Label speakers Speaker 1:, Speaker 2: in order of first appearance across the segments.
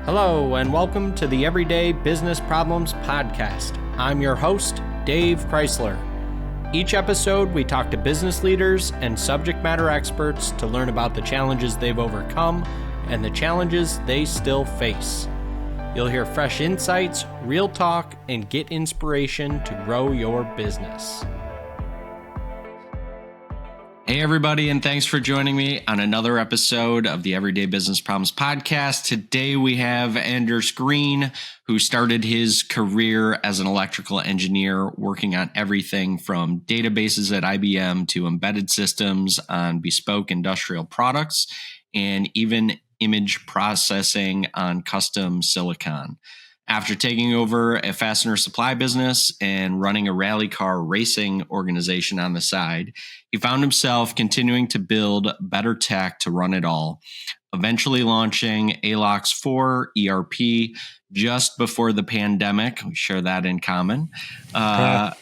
Speaker 1: Hello, and welcome to the Everyday Business Problems Podcast. I'm your host, Dave Crysler. Each episode, we talk to business leaders and subject matter experts to learn about the challenges they've overcome and the challenges they still face. You'll hear fresh insights, real talk, and get inspiration to grow your business. Hey, everybody, and thanks for joining me on another episode of the Everyday Business Problems Podcast. Today, we have Anders Green, who started his career as an electrical engineer, working on everything from databases at IBM to embedded systems on bespoke industrial products, and even image processing on custom silicon. After taking over a fastener supply business and running a rally car racing organization on the side, he found himself continuing to build better tech to run it all, eventually launching ALOX4 ERP just before the pandemic. We share that in common. And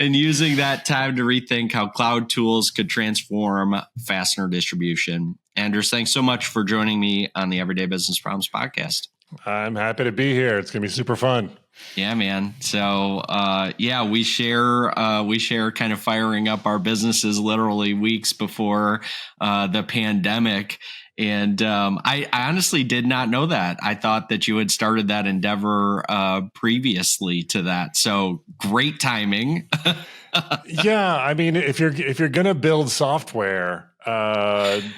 Speaker 1: using that time to rethink how cloud tools could transform fastener distribution. Anders, thanks so much for joining me on the Everyday Business Problems Podcast.
Speaker 2: I'm happy to be here. It's going to be super fun.
Speaker 1: Yeah, man. So, we share kind of firing up our businesses literally weeks before the pandemic. And I honestly did not know that. I thought that you had started that endeavor previously to that. So great timing.
Speaker 2: Yeah, I mean, if you're going to build software,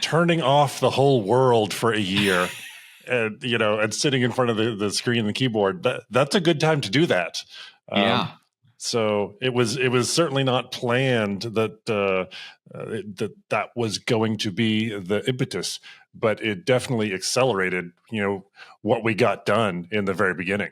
Speaker 2: turning off the whole world for a year. And sitting in front of the screen and the keyboard, that's a good time to do that.
Speaker 1: Yeah.
Speaker 2: So it was certainly not planned that that was going to be the impetus, but it definitely accelerated, what we got done in the very beginning.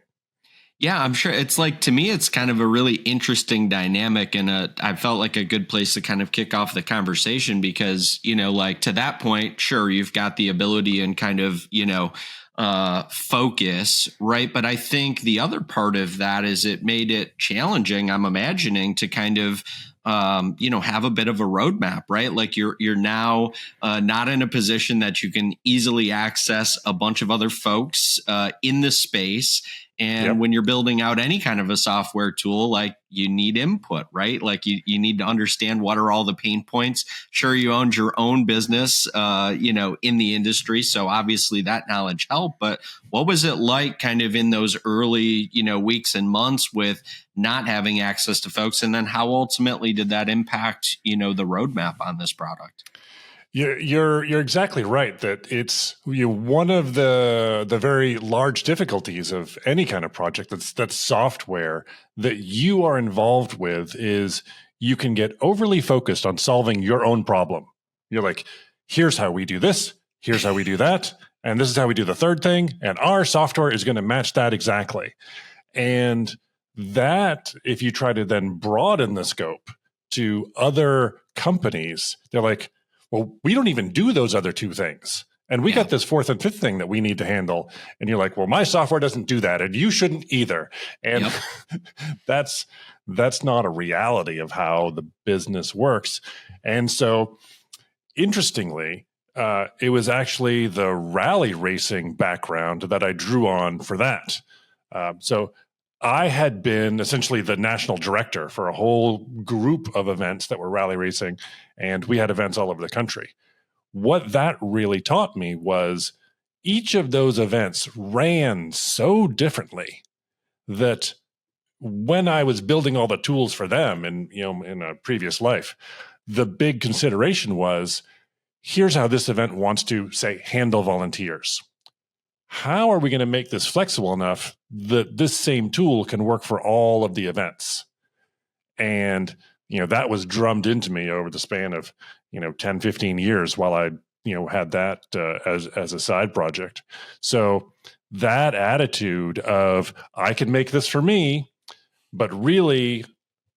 Speaker 1: Yeah, I'm sure it's like, to me, it's kind of a really interesting dynamic, and I felt like a good place to kind of kick off the conversation because, to that point, sure, you've got the ability and kind of, focus, right? But I think the other part of that is it made it challenging, I'm imagining, to kind of have a bit of a roadmap, right? Like you're now not in a position that you can easily access a bunch of other folks in the space. And
Speaker 2: Yep.
Speaker 1: when you're building out any kind of a software tool, like you need input, right? Like you need to understand what are all the pain points. Sure, you owned your own business, in the industry. So obviously that knowledge helped. But what was it like kind of in those early, weeks and months with not having access to folks? And then how ultimately did that impact, the roadmap on this product?
Speaker 2: You're exactly right that it's one of the very large difficulties of any kind of project that's software that you are involved with is you can get overly focused on solving your own problem. You're like, here's how we do this, here's how we do that, and this is how we do the third thing, and our software is going to match that exactly. And that, if you try to then broaden the scope to other companies, they're like, well, we don't even do those other two things. And we got this fourth and fifth thing that we need to handle. And you're like, well, my software doesn't do that. And you shouldn't either. And that's not a reality of how the business works. And so interestingly, it was actually the rally racing background that I drew on for that. So I had been essentially the national director for a whole group of events that were rally racing, and we had events all over the country. What that really taught me was each of those events ran so differently that when I was building all the tools for them in a previous life, the big consideration was, here's how this event wants to, say, handle volunteers. How are we going to make this flexible enough that this same tool can work for all of the events? And, that was drummed into me over the span of, 10, 15 years while I, had that as a side project. So that attitude of I can make this for me, but really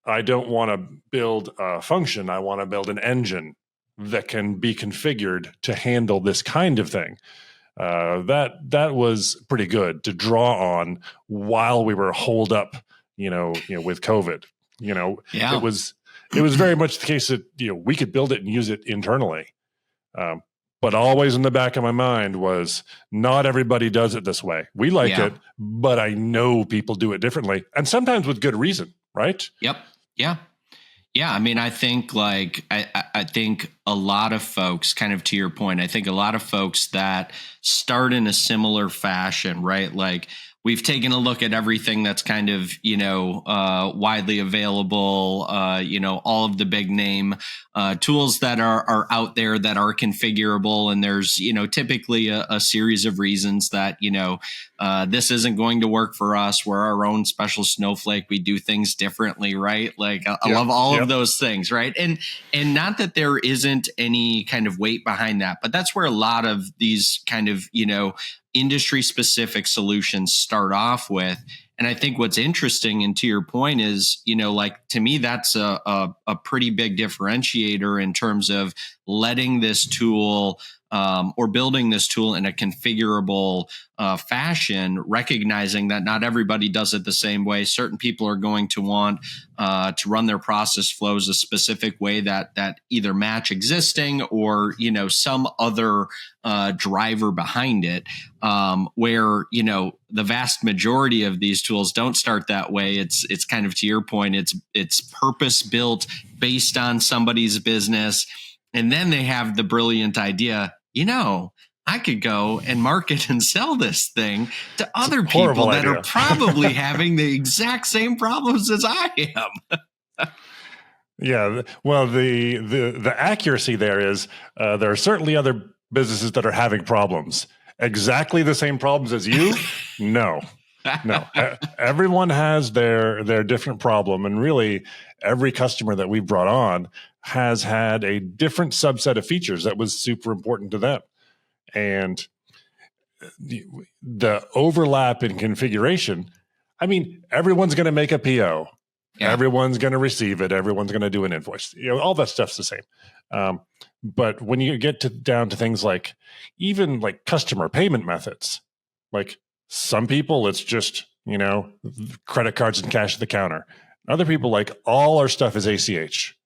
Speaker 2: I don't want to build a function. I want to build an engine that can be configured to handle this kind of thing. That was pretty good to draw on while we were holed up, with COVID. It was very much the case that we could build it and use it internally, but but always in the back of my mind was not everybody does it this way. We like it, but I know people do it differently, and sometimes with good reason, right?
Speaker 1: Yep. Yeah. Yeah, I mean, I think I think a lot of folks, kind of to your point, I think a lot of folks that start in a similar fashion, right? Like we've taken a look at everything that's kind of, widely available, all of the big name tools that are out there that are configurable. And there's, typically a series of reasons that, this isn't going to work for us. We're our own special snowflake. We do things differently, right? Like I love all of those things, right? And not that there isn't any kind of weight behind that, but that's where a lot of these kind of, industry specific solutions start off with. And I think what's interesting, and to your point, is, to me, that's a pretty big differentiator in terms of letting this tool or building this tool in a configurable fashion, recognizing that not everybody does it the same way. Certain people are going to want to run their process flows a specific way that either match existing or, some other driver behind it, where, the vast majority of these tools don't start that way. It's kind of, to your point, it's purpose built based on somebody's business. And then they have the brilliant idea, I could go and market and sell this thing to other people that are probably having the exact same problems as I am.
Speaker 2: Yeah. Well, the accuracy there is there are certainly other businesses that are having problems. Exactly the same problems as you? No. Everyone has their different problem. And really, every customer that we've brought on has had a different subset of features that was super important to them. And the overlap in configuration, I mean, everyone's going to make a PO. Yeah. Everyone's going to receive it. Everyone's going to do an invoice. All that stuff's the same. But when you get down to things like even like customer payment methods, like some people, it's just, credit cards and cash at the counter. Other people, like all our stuff is ACH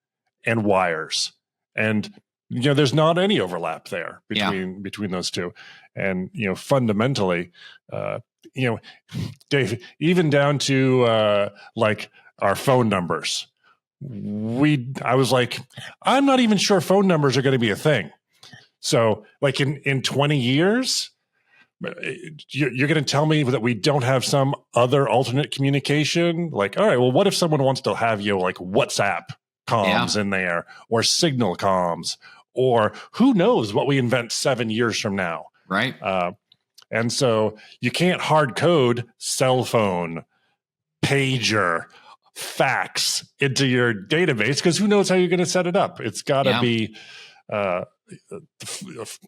Speaker 2: and wires. And, there's not any overlap there between those two. And, fundamentally, Dave, even down to like our phone numbers, I was like, I'm not even sure phone numbers are going to be a thing. So like in 20 years, you're going to tell me that we don't have some other alternate communication? Like, all right, well, what if someone wants to have like WhatsApp comms in there, or Signal comms, or who knows what we invent 7 years from now?
Speaker 1: Right.
Speaker 2: And so you can't hard code cell phone, pager, fax into your database, because who knows how you're going to set it up? It's got to be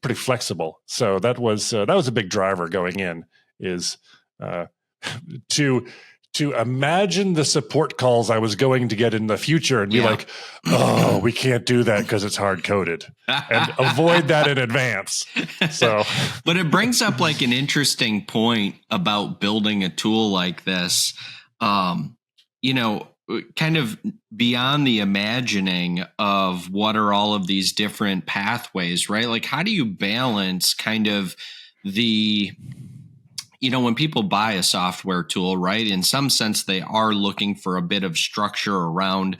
Speaker 2: pretty flexible. So that was a big driver going in, is to imagine the support calls I was going to get in the future and be like, oh, we can't do that because it's hard coded, and avoid that in advance. So,
Speaker 1: but it brings up like an interesting point about building a tool like this. Kind of beyond the imagining of what are all of these different pathways, right? Like, how do you balance kind of the, when people buy a software tool, right? In some sense, they are looking for a bit of structure around,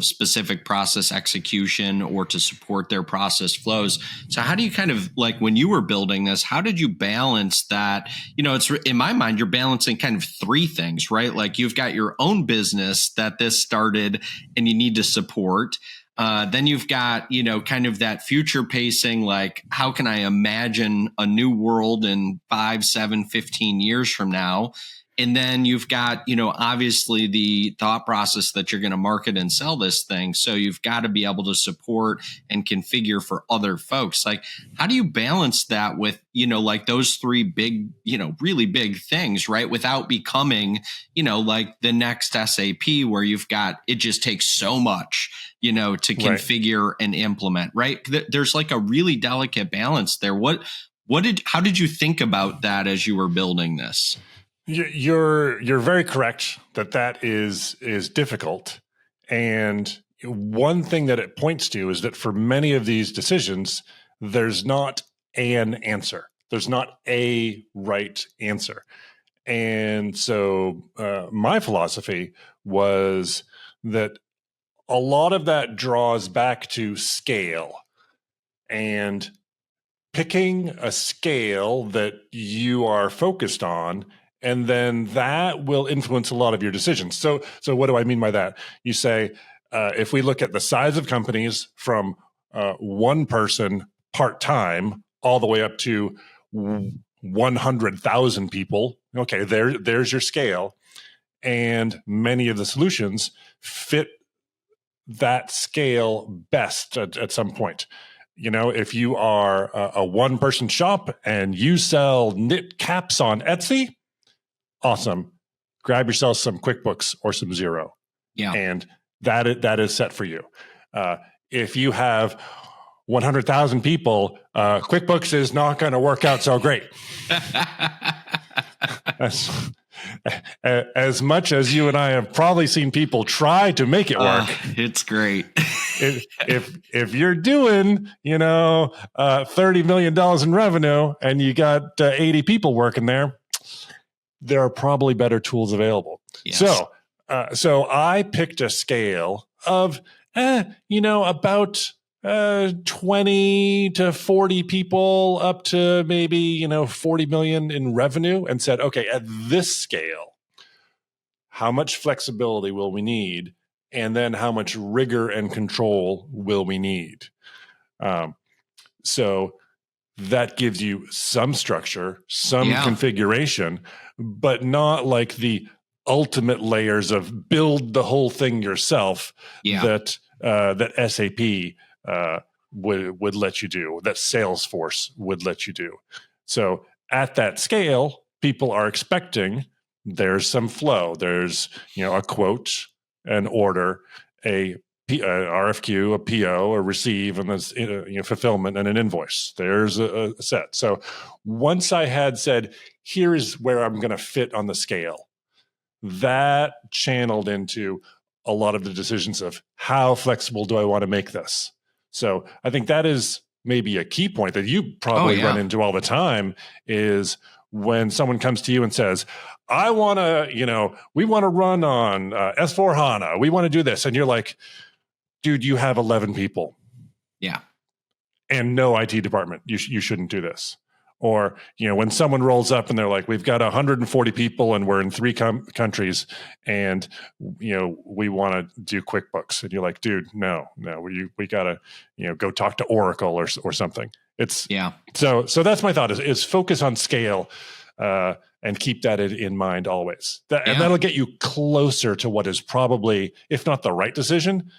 Speaker 1: specific process execution or to support their process flows. So how do you kind of, like, when you were building this, how did you balance that? It's, in my mind, you're balancing kind of three things, right? Like, you've got your own business that this started and you need to support. Then you've got, kind of that future pacing, like, how can I imagine a new world in 5, 7, 15 years from now? And then you've got, obviously the thought process that you're going to market and sell this thing. So you've got to be able to support and configure for other folks. Like, how do you balance that with, like those three big, really big things, right? Without becoming, like the next SAP, where you've got, it just takes so much, to configure and implement, right? There's like a really delicate balance there. How did you think about that as you were building this?
Speaker 2: You're very correct that is difficult. And one thing that it points to is that for many of these decisions, there's not an answer. There's not a right answer. And so my philosophy was that a lot of that draws back to scale and picking a scale that you are focused on, and then that will influence a lot of your decisions. So what do I mean by that? You say, if we look at the size of companies from one person part-time all the way up to 100,000 people, okay, there's your scale. And many of the solutions fit that scale best at some point. If you are a one-person shop and you sell knit caps on Etsy, awesome. Grab yourself some QuickBooks or some Xero.
Speaker 1: Yeah.
Speaker 2: And that is set for you. If you have 100,000 people, QuickBooks is not going to work out so great. As much as you and I have probably seen people try to make it work,
Speaker 1: it's great.
Speaker 2: if you're doing, $30 million in revenue and you got 80 people working there are probably better tools available. Yes. So I picked a scale of, about 20 to 40 people up to maybe, 40 million in revenue, and said, okay, at this scale, how much flexibility will we need? And then how much rigor and control will we need? So that gives you some structure, some configuration, but not like the ultimate layers of build the whole thing yourself that SAP would let you do, that Salesforce would let you do. So at that scale, people are expecting there's some flow. There's a quote, an order, a RFQ, a PO, a receive, and there's fulfillment and an invoice. There's a set. So once I had said, here is where I'm going to fit on the scale, that channeled into a lot of the decisions of how flexible do I want to make this. So I think that is maybe a key point that you probably run into all the time, is when someone comes to you and says, I want to, we want to run on S4 HANA. We want to do this. And you're like, dude, you have 11 people.
Speaker 1: Yeah.
Speaker 2: And no IT department. You shouldn't do this. Or, when someone rolls up and they're like, we've got 140 people and we're in 3 countries and, we want to do QuickBooks. And you're like, dude, no, we got to, go talk to Oracle or something. So that's my thought is focus on scale and keep that in mind always. And that'll get you closer to what is probably, if not the right decision,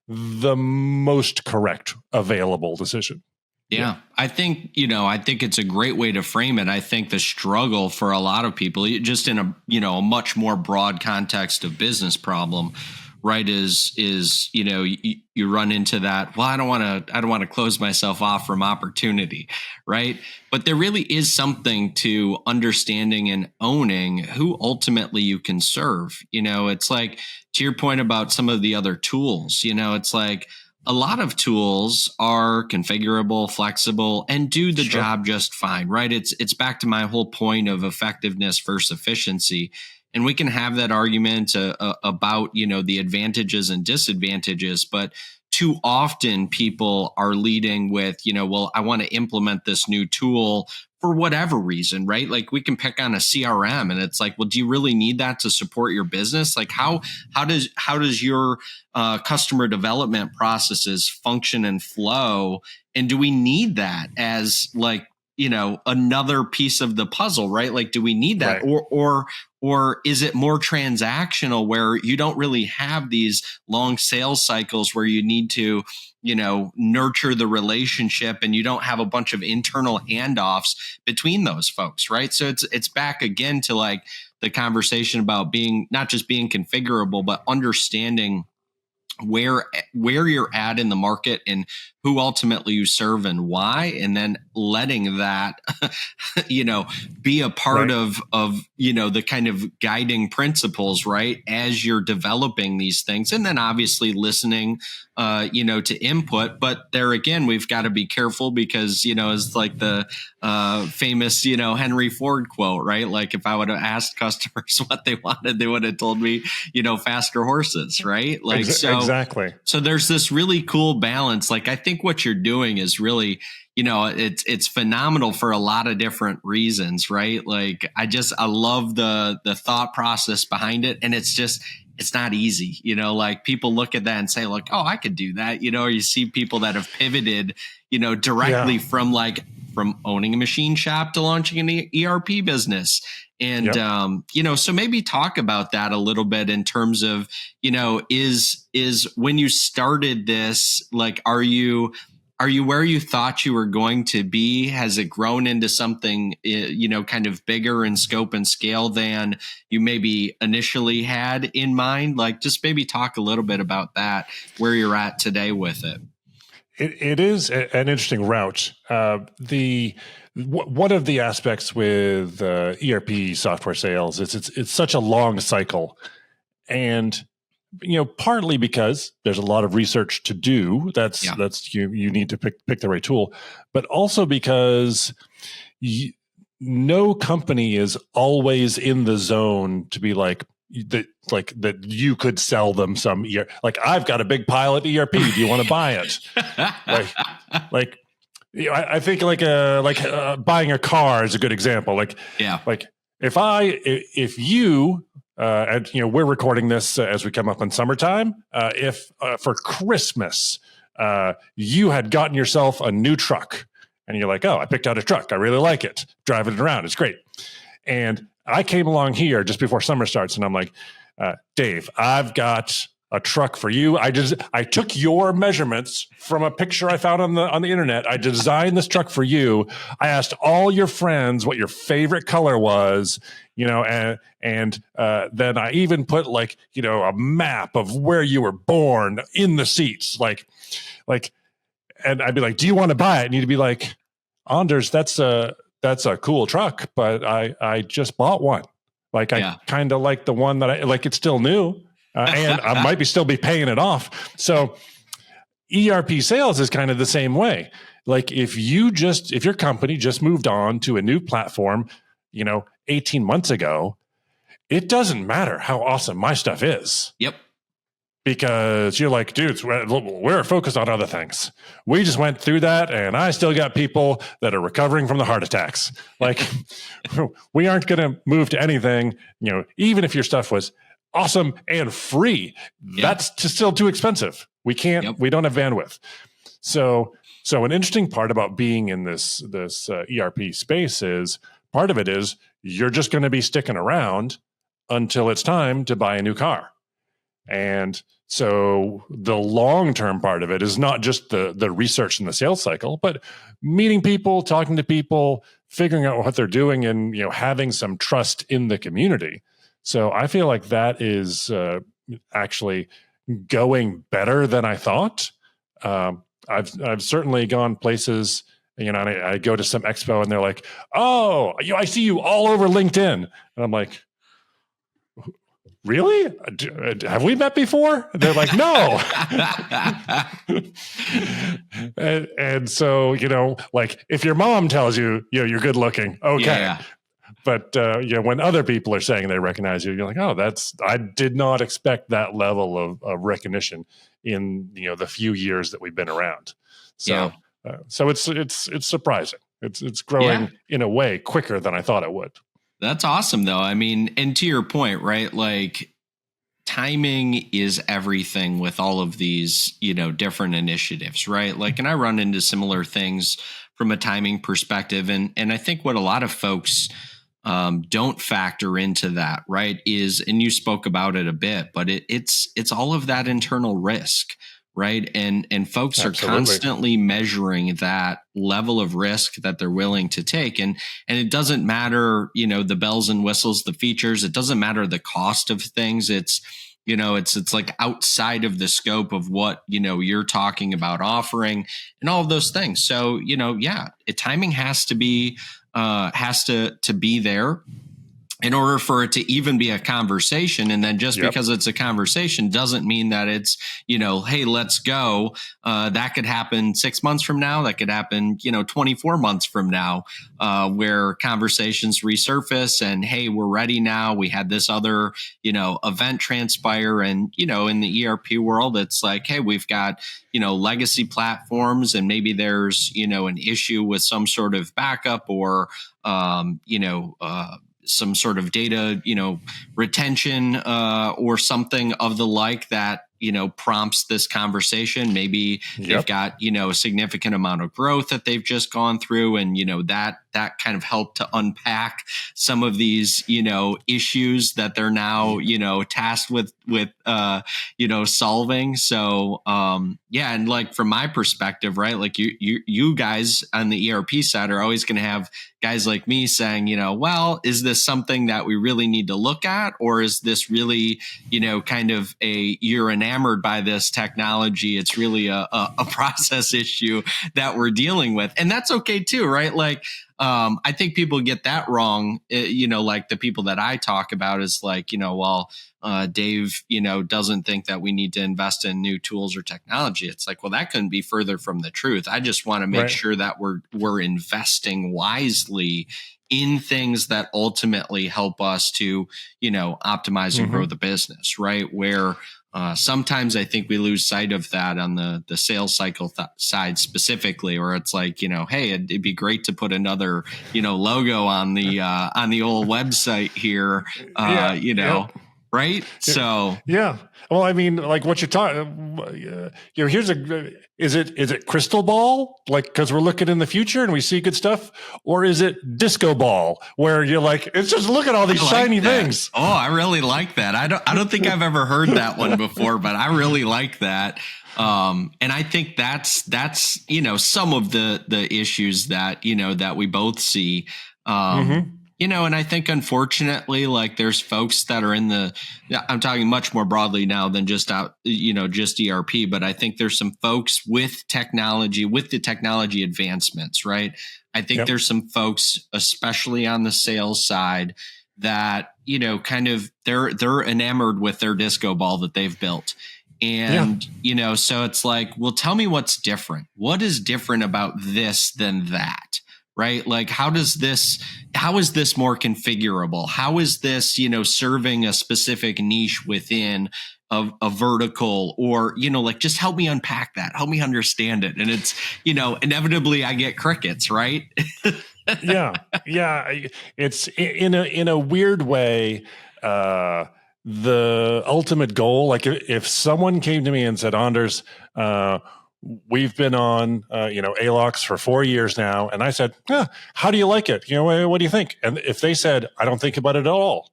Speaker 2: the most correct available decision.
Speaker 1: Yeah. I think it's a great way to frame it. I think the struggle for a lot of people, just in a much more broad context of business problem, right, is you run into that, well, I don't want to close myself off from opportunity, right? But there really is something to understanding and owning who ultimately you can serve. It's like, to your point about some of the other tools, it's like, a lot of tools are configurable, flexible, and do the job just fine, right? It's back to my whole point of effectiveness versus efficiency. And we can have that argument about, the advantages and disadvantages, but too often people are leading with, well, I want to implement this new tool for whatever reason, right? Like we can pick on a CRM and it's like, well, do you really need that to support your business? Like how does your customer development processes function and flow? And do we need that as like, another piece of the puzzle, right? Like, do we need that? Right. Or is it more transactional where you don't really have these long sales cycles where you need to, nurture the relationship and you don't have a bunch of internal handoffs between those folks, right? So it's back again to like the conversation about not just being configurable, but understanding where you're at in the market and who ultimately you serve and why, and then letting that, be a part of the kind of guiding principles, right, as you're developing these things. And then obviously listening to input. But there again, we've got to be careful because, it's like the famous, Henry Ford quote, right? Like if I would have asked customers what they wanted, they would have told me, faster horses, right? Like,
Speaker 2: exactly.
Speaker 1: So there's this really cool balance. Like, I think what you're doing is really, it's phenomenal for a lot of different reasons, right? Like, I love the thought process behind it. And it's not easy, like people look at that and say like, oh, I could do that. Or you see people that have pivoted, directly from owning a machine shop to launching an ERP business. And, so maybe talk about that a little bit in terms of, is when you started this, like, are you where you thought you were going to be? Has it grown into something, kind of bigger in scope and scale than you maybe initially had in mind? Like, just maybe talk a little bit about that, where you're at today with it.
Speaker 2: It is an interesting route. One of the aspects with ERP software sales is it's such a long cycle, and partly because there's a lot of research to do. That's you need to pick the right tool, but also because no company is always in the zone to be like that you could sell them some like, I've got a big pile at ERP. Do you want to buy it? I think buying a car is a good example. Like if you and we're recording this as we come up in summertime. If for Christmas you had gotten yourself a new truck, and you're like, oh, I picked out a truck, I really like it, driving it around, it's great. And I came along here just before summer starts, and I'm like, Dave, I've got a truck for you. I took your measurements from a picture I found on the internet. I designed this truck for you. I asked all your friends what your favorite color was, and then I even put a map of where you were born in the seats, and I'd be like, do you want to buy it? And you'd be like, Anders, that's a cool truck, but I just bought one. I kind of like the one that I like. It's still new. And I might still be paying it off. So ERP sales is kind of the same way. Like if your company just moved on to a new platform, 18 months ago, it doesn't matter how awesome my stuff is.
Speaker 1: Yep.
Speaker 2: Because you're like, dudes, we're focused on other things. We just went through that, and I still got people that are recovering from the heart attacks. Like, we aren't going to move to anything, even if your stuff was awesome and free. That's still too expensive. We can't. We don't have bandwidth. So an interesting part about being in this ERP space is part of it is you're just going to be sticking around until it's time to buy a new car. And so the long-term part of it is not just the research and the sales cycle, but meeting people, talking to people, figuring out what they're doing, and having some trust in the community. So I feel like that is actually going better than I thought. I've certainly gone places, and I go to some expo, and they're like, "Oh, I see you all over LinkedIn," and I'm like, really? Have we met before? They're like, no. and so, if your mom tells you, you're good looking, okay. Yeah. But, when other people are saying they recognize you, you're like, oh, I did not expect that level of recognition in, the few years that we've been around. So, so it's surprising. It's growing in a way quicker than I thought it would.
Speaker 1: That's awesome, though. I mean, and to your point, right? Like, timing is everything with all of these, different initiatives, right? Like, and I run into similar things from a timing perspective. And I think what a lot of folks don't factor into that, right, is, and you spoke about it a bit, but it's all of that internal risk, right? And folks Absolutely. Are constantly measuring that level of risk that they're willing to take. And it doesn't matter, the bells and whistles, the features, it doesn't matter the cost of things. It's like outside of the scope of what, you're talking about offering and all of those things. So, timing has to be, be there. in order for it to even be a conversation. And then just
Speaker 2: Yep.
Speaker 1: because it's a conversation doesn't mean that it's, hey, let's go. That could happen 6 months from now. That could happen, 24 months from now, where conversations resurface and, hey, we're ready now. We had this other, event transpire. And, in the ERP world, it's like, hey, we've got, legacy platforms, and maybe there's, an issue with some sort of backup or, some sort of data, retention or something of the like that, prompts this conversation. Maybe they've got, a significant amount of growth that they've just gone through. And, that kind of helped to unpack some of these, issues that they're now, tasked with, solving. So, and like from my perspective, right, like you guys on the ERP side are always going to have guys like me saying, well, is this something that we really need to look at? Or is this really, kind of you're enamored by this technology? It's really a process issue that we're dealing with. And that's okay too, right? Like, I think people get that wrong. Like the people that I talk about is like, Dave, doesn't think that we need to invest in new tools or technology. It's like, well, that couldn't be further from the truth. I just want to make sure that we're investing wisely in things that ultimately help us to, optimize and grow the business, right? Where sometimes I think we lose sight of that on the sales cycle side specifically, or it's like, hey, it'd be great to put another, logo on the old website here, right? So
Speaker 2: yeah. Well, I mean, like what you're talking, is it crystal ball? Like, because we're looking in the future and we see good stuff, or is it disco ball where you're like, it's just look at all these shiny things.
Speaker 1: Oh, I really like that. I don't think I've ever heard that one before, but I really like that. And I think that's some of the issues that that we both see. And I think unfortunately, like there's folks that are I'm talking much more broadly now than just just ERP, but I think there's some folks with the technology advancements, right? I think there's some folks, especially on the sales side, that, kind of they're enamored with their disco ball that they've built. And, so it's like, well, tell me what's different. What is different about this than that? Right? Like, how is this more configurable? How is this, serving a specific niche within a vertical, or, like, just help me unpack that. Help me understand it. And it's, inevitably I get crickets, right?
Speaker 2: Yeah. It's in a weird way, the ultimate goal, like if someone came to me and said, Anders, we've been on, ALOX for 4 years now. And I said, how do you like it? What do you think? And if they said, I don't think about it at all,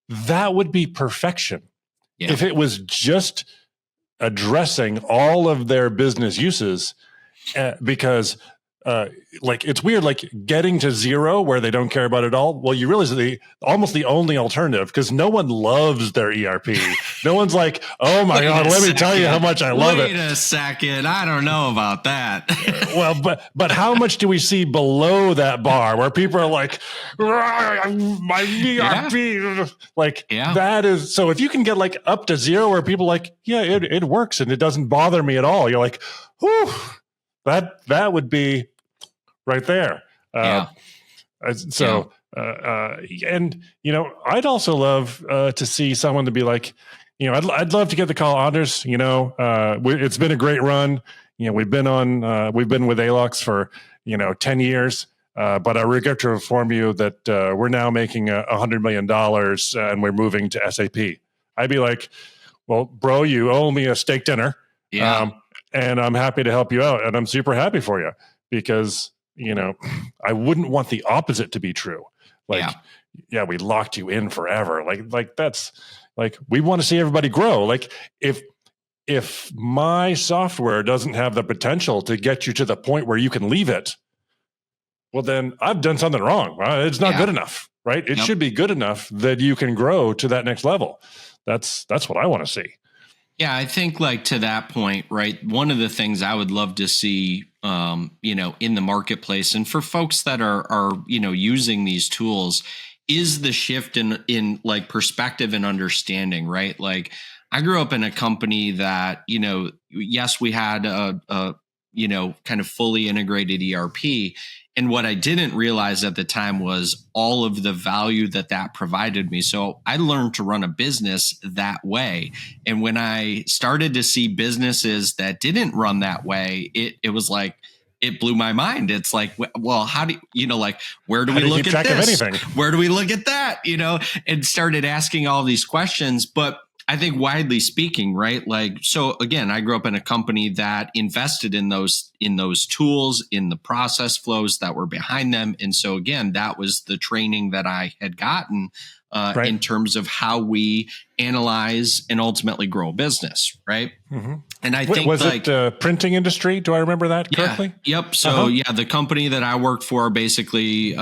Speaker 2: that would be perfection. Yeah. If it was just addressing all of their business uses, because like it's weird, like getting to zero where they don't care about it all. Well, you realize almost the only alternative, because no one loves their ERP. No one's like, oh my God, let me tell you how much I love it.
Speaker 1: Wait a second. I don't know about that.
Speaker 2: Well, but how much do we see below that bar where people are like, my ERP, that is, so if you can get like up to zero where people are like, yeah, it works and it doesn't bother me at all. You're like, whew, that would be right there. And I'd also love to see someone to be like, I'd love to get the call, Anders, it's been a great run. We've been with ALOX for, 10 years. But I regret to inform you that we're now making $100 million and we're moving to SAP. I'd be like, well, bro, you owe me a steak dinner. Yeah. And I'm happy to help you out. And I'm super happy for you because, I wouldn't want the opposite to be true. Like, we locked you in forever. Like that's like, we want to see everybody grow. Like if my software doesn't have the potential to get you to the point where you can leave it, well, then I've done something wrong. It's not good enough, right? It should be good enough that you can grow to that next level. That's what I want to see.
Speaker 1: Yeah, I think like to that point, right? One of the things I would love to see, in the marketplace, and for folks that are using these tools, is the shift in like perspective and understanding, right? Like I grew up in a company that, yes, we had a kind of fully integrated ERP. And what I didn't realize at the time was all of the value that provided me. So I learned to run a business that way. And when I started to see businesses that didn't run that way, it was like, it blew my mind. It's like, well, how do like, where do we look at this? Where do we look at that? And started asking all these questions. But I think widely speaking, right? Like, so again, I grew up in a company that invested in those tools, in the process flows that were behind them. And so again, that was the training that I had gotten in terms of how we analyze and ultimately grow a business, right?
Speaker 2: Mm-hmm.
Speaker 1: And I think
Speaker 2: it the printing industry? Do I remember that correctly?
Speaker 1: Yep. So the company that I worked for basically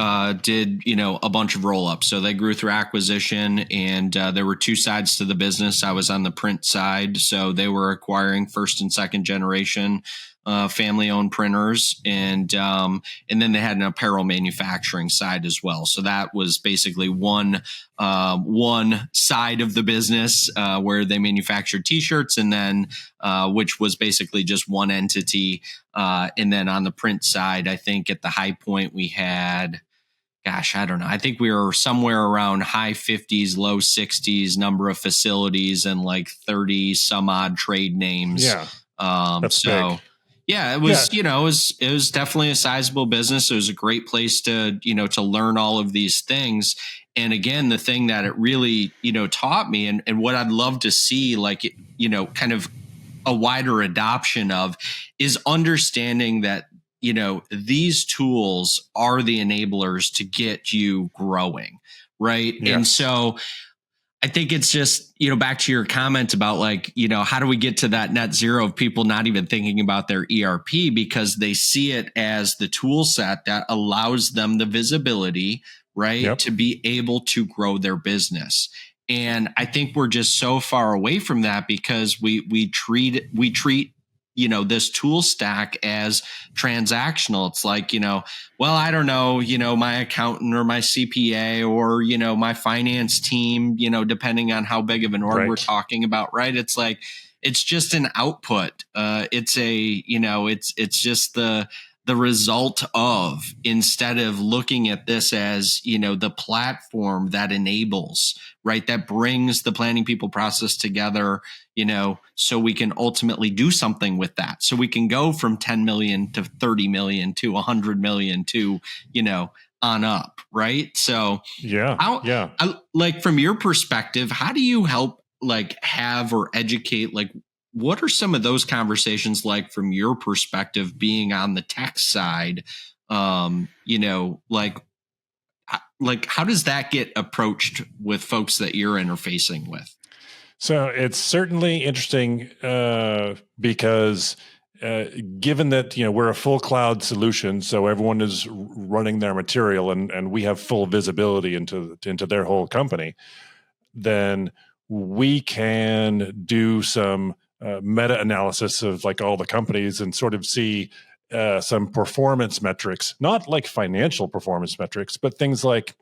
Speaker 1: did, a bunch of roll-ups. So they grew through acquisition, and there were two sides to the business. I was on the print side. So they were acquiring first and second generation family-owned printers, and then they had an apparel manufacturing side as well. So that was basically one side of the business where they manufactured T-shirts, and then which was basically just one entity. And then on the print side, I think at the high point we had, gosh, I don't know. I think we were somewhere around high 50s, low 60s number of facilities and like 30 some odd trade names.
Speaker 2: Yeah, that's big.
Speaker 1: Yeah, it was, it was definitely a sizable business. It was a great place to learn all of these things. And again, the thing that it really, taught me and what I'd love to see, like, kind of a wider adoption of is understanding that, these tools are the enablers to get you growing. Right. Yes. And so I think it's just, back to your comment about like, how do we get to that net zero of people not even thinking about their ERP because they see it as the tool set that allows them the visibility, right, yep, to be able to grow their business. And I think we're just so far away from that because we treat this tool stack as transactional. It's like, well, I don't know, my accountant or my CPA or, my finance team, depending on how big of an org we're talking about, right? It's like, it's just an output. It's just the result of, instead of looking at this as, the platform that enables, right, that brings the planning people process together, so we can ultimately do something with that. So we can go from 10 million to 30 million to 100 million to, on up, right? So like from your perspective, how do you help like have or educate, like, what are some of those conversations like from your perspective being on the tech side? Like how does that get approached with folks that you're interfacing with?
Speaker 2: So it's certainly interesting because given that we're a full cloud solution, so everyone is running their material and we have full visibility into their whole company, then we can do some meta-analysis of like all the companies and sort of see some performance metrics, not like financial performance metrics, but things like,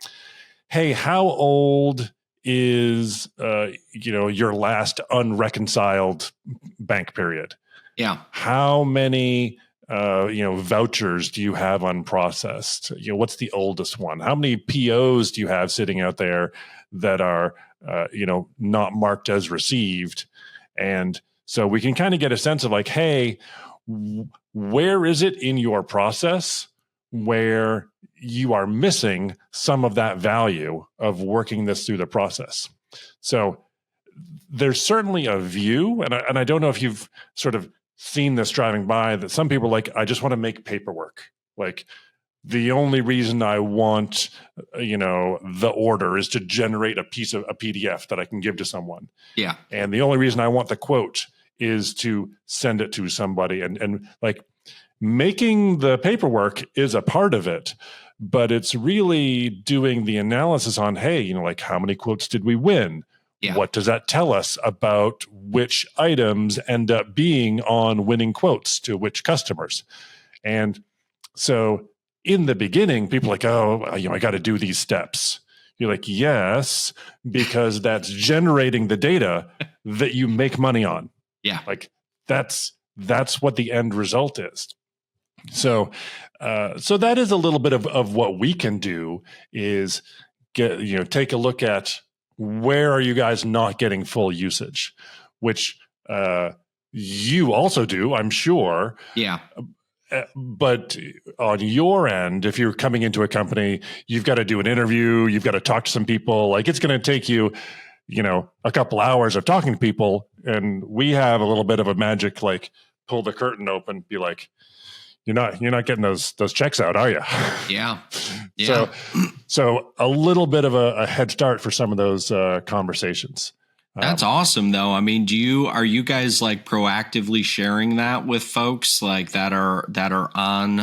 Speaker 2: hey, how old is your last unreconciled bank period?
Speaker 1: Yeah.
Speaker 2: How many vouchers do you have unprocessed? What's the oldest one? How many POs do you have sitting out there that are not marked as received? And so we can kind of get a sense of like, hey, where is it in your process where you are missing some of that value of working this through the process? So there's certainly a view, and I don't know if you've sort of seen this driving by, that some people are like, I just want to make paperwork. Like, the only reason I want, the order is to generate a piece of a PDF that I can give to someone.
Speaker 1: Yeah.
Speaker 2: And the only reason I want the quote is to send it to somebody. And like, making the paperwork is a part of it, but it's really doing the analysis on, hey, like, how many quotes did we win? Yeah. What does that tell us about which items end up being on winning quotes to which customers? And so in the beginning, people are like, oh, I got to do these steps. You're like, yes, because that's generating the data that you make money on.
Speaker 1: Yeah.
Speaker 2: Like that's what the end result is. So, so that is a little bit of what we can do is take a look at where are you guys not getting full usage, which you also do, I'm sure.
Speaker 1: Yeah.
Speaker 2: But on your end, if you're coming into a company, you've got to do an interview, you've got to talk to some people. Like it's going to take you, a couple hours of talking to people. And we have a little bit of a magic, like pull the curtain open, be like, you're not getting those checks out, are you?
Speaker 1: Yeah. Yeah.
Speaker 2: So a little bit of a head start for some of those conversations.
Speaker 1: That's awesome though. I mean, are you guys like proactively sharing that with folks like that are on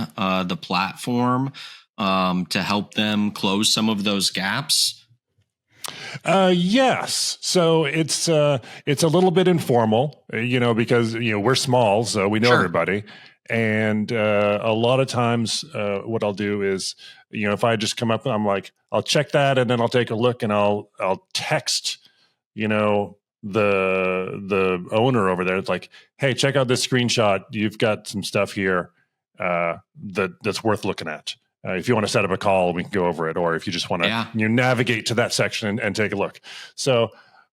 Speaker 1: the platform to help them close some of those gaps?
Speaker 2: Yes. So it's a little bit informal, because we're small, so we know everybody. And a lot of times, what I'll do is, if I just come up, I'm like, I'll check that, and then I'll take a look, and I'll text, the owner over there. It's like, hey, check out this screenshot. You've got some stuff here that's worth looking at. If you want to set up a call, we can go over it. Or if you just want to navigate to that section and take a look. So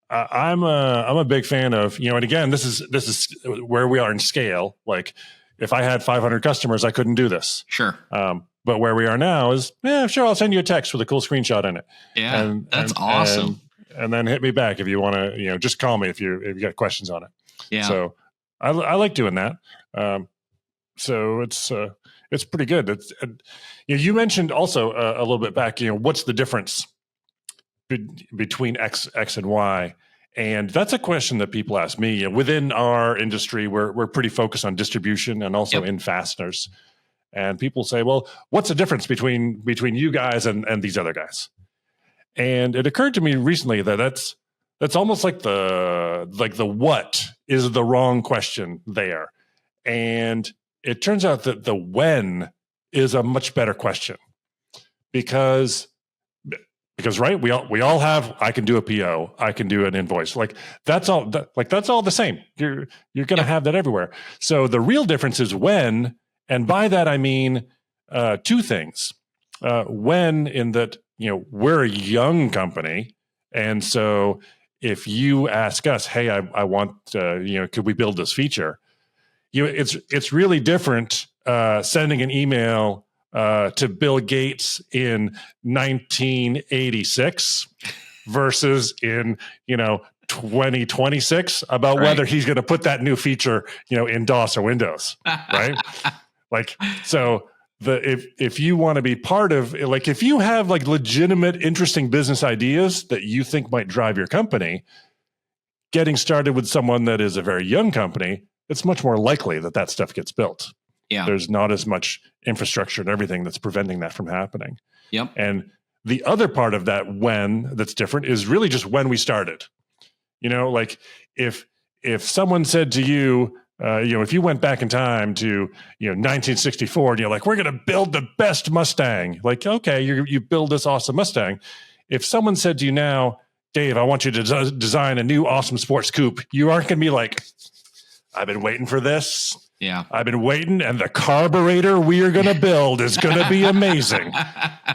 Speaker 2: I'm a big fan of, and again, this is where we are in scale. Like if I had 500 customers, I couldn't do this.
Speaker 1: Sure.
Speaker 2: But where we are now is, sure, I'll send you a text with a cool screenshot in it.
Speaker 1: Yeah, that's awesome.
Speaker 2: And then hit me back if you want to, just call me if you got questions on it.
Speaker 1: Yeah.
Speaker 2: So I like doing that. So it's pretty good. You mentioned also a little bit back, what's the difference between X and Y? And that's a question that people ask me. Within our industry, we're pretty focused on distribution and also in fasteners. And people say, well, what's the difference between you guys and these other guys? And it occurred to me recently that that's almost like the what is the wrong question there. And it turns out that the when is a much better question because right, we all have, I can do a PO, I can do an invoice. Like that's all the same. You're going to have that everywhere. So the real difference is when, and by that I mean two things. When in that, we're a young company. And so if you ask us, hey, I want, could we build this feature? It's really different sending an email to Bill Gates in 1986 versus in 2026 about whether he's going to put that new feature in DOS or Windows, right? Like so. If you want to be part of, like, if you have like legitimate, interesting business ideas that you think might drive your company, getting started with someone that is a very young company, it's much more likely that stuff gets built.
Speaker 1: Yeah.
Speaker 2: There's not as much infrastructure and everything that's preventing that from happening.
Speaker 1: Yep.
Speaker 2: And the other part of that that's different is really just when we started. Like if someone said to you, if you went back in time to 1964 and you're like, we're going to build the best Mustang, like, okay, you build this awesome Mustang. If someone said to you now, Dave, I want you to design a new awesome sports coupe, you aren't going to be like, I've been waiting for this.
Speaker 1: Yeah,
Speaker 2: I've been waiting, and the carburetor we are going to build is going to be amazing.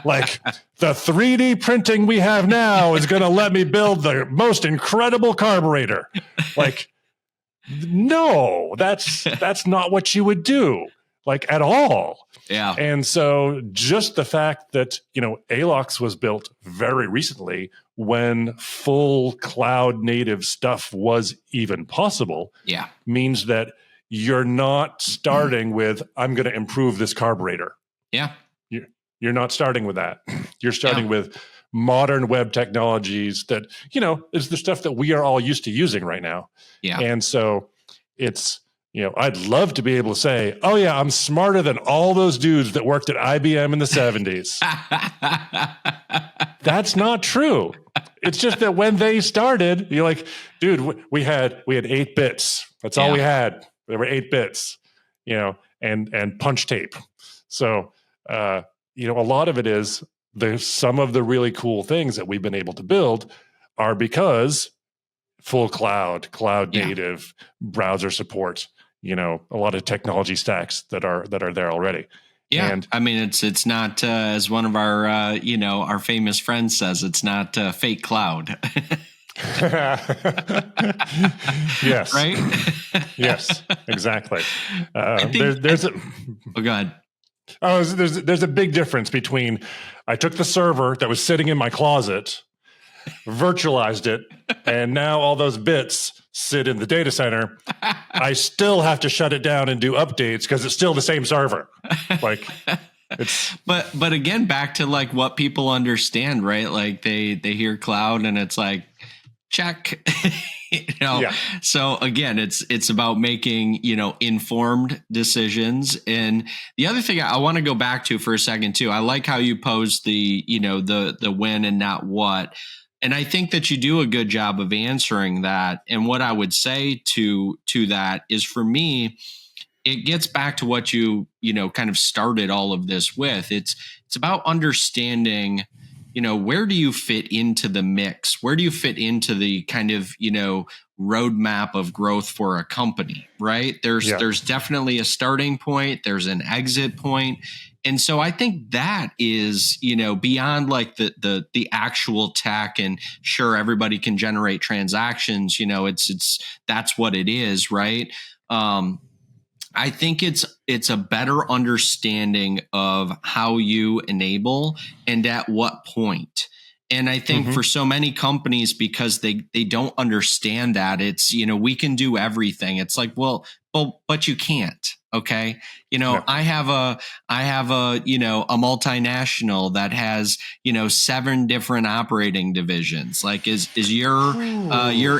Speaker 2: Like the 3D printing we have now is going to let me build the most incredible carburetor. Like, no, that's not what you would do, like at all.
Speaker 1: Yeah.
Speaker 2: And so just the fact that, ALOX was built very recently when full cloud native stuff was even possible means that you're not starting with, I'm going to improve this carburetor.
Speaker 1: Yeah.
Speaker 2: You're not starting with that. You're starting with modern web technologies that, is the stuff that we are all used to using right now.
Speaker 1: Yeah.
Speaker 2: And so it's, I'd love to be able to say, oh yeah, I'm smarter than all those dudes that worked at IBM in the 70s. That's not true. It's just that when they started, you're like, dude, we had 8 bits. That's all we had. There were 8 bits, and punch tape. So, a lot of it is some of the really cool things that we've been able to build are because full cloud native, browser support, a lot of technology stacks that are there already.
Speaker 1: Yeah,
Speaker 2: and
Speaker 1: I mean, it's not as one of our our famous friends says, it's not fake cloud.
Speaker 2: Yes.
Speaker 1: Right.
Speaker 2: Yes, exactly.
Speaker 1: There's a oh, go ahead.
Speaker 2: Oh, there's a big difference between I took the server that was sitting in my closet, virtualized it, and now all those bits sit in the data center. I still have to shut it down and do updates because it's still the same server. Like it's
Speaker 1: but again, back to like what people understand, right? Like they hear cloud and it's like, check.
Speaker 2: Yeah.
Speaker 1: So again, it's about making, informed decisions. And the other thing I want to go back to for a second too, I like how you posed the, the when and not what. And I think that you do a good job of answering that. And what I would say to that is, for me, it gets back to what you kind of started all of this with. It's about understanding, where do you fit into the mix? Where do you fit into the kind of, roadmap of growth for a company, right? There's definitely a starting point. There's an exit point. And so I think that is, beyond like the actual tech, and sure, everybody can generate transactions, that's what it is. Right. I think it's a better understanding of how you enable and at what point. And I think for so many companies, because they don't understand that, it's, we can do everything. It's like, well, but you can't. Okay.
Speaker 2: No.
Speaker 1: I have a a multinational that has, 7 different operating divisions. Like is your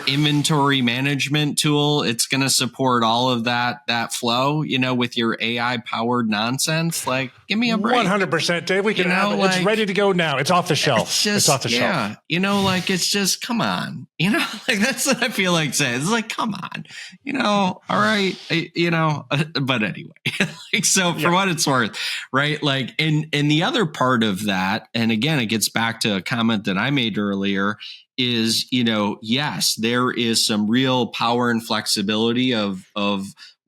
Speaker 1: inventory management tool, it's going to support all of that flow, with your AI powered nonsense. Like, give me a break.
Speaker 2: 100%, Dave. We can have it. It's ready to go now. It's off the shelf. It's off the shelf.
Speaker 1: Like, it's just, come on, like that's what I feel like saying. It's like, come on, all right, but anyway, like, so for what it's worth, right? Like, and the other part of that, and again, it gets back to a comment that I made earlier, is, yes, there is some real power and flexibility of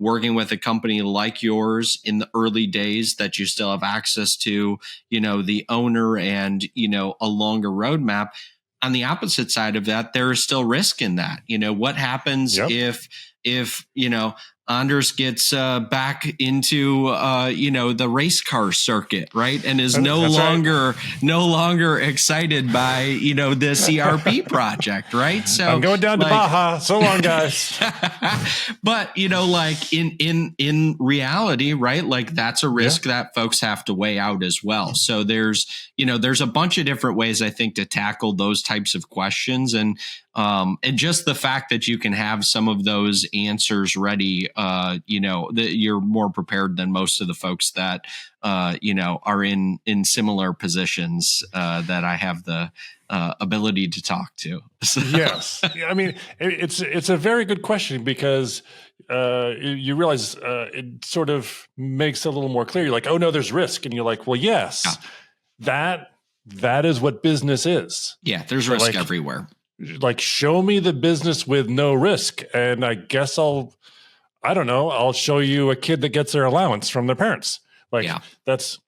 Speaker 1: working with a company like yours in the early days, that you still have access to, the owner and, a longer roadmap. On the opposite side of that, there is still risk in that. What happens if Anders gets back into the race car circuit, right, and is no longer excited by this ERP project, right? So
Speaker 2: I'm going down to Baja. So long, guys.
Speaker 1: But like in reality, right? Like, that's a risk that folks have to weigh out as well. So there's a bunch of different ways, I think, to tackle those types of questions, and just the fact that you can have some of those answers ready, that you're more prepared than most of the folks that, are in similar positions, that I have the ability to talk to. So.
Speaker 2: Yes. I mean, it's a very good question, because you realize it sort of makes it a little more clear. You're like, oh no, there's risk. And you're like, well, yes, that is what business is.
Speaker 1: Yeah. There's risk everywhere.
Speaker 2: Like, show me the business with no risk, and I guess I'll show you a kid that gets their allowance from their parents. Like, that's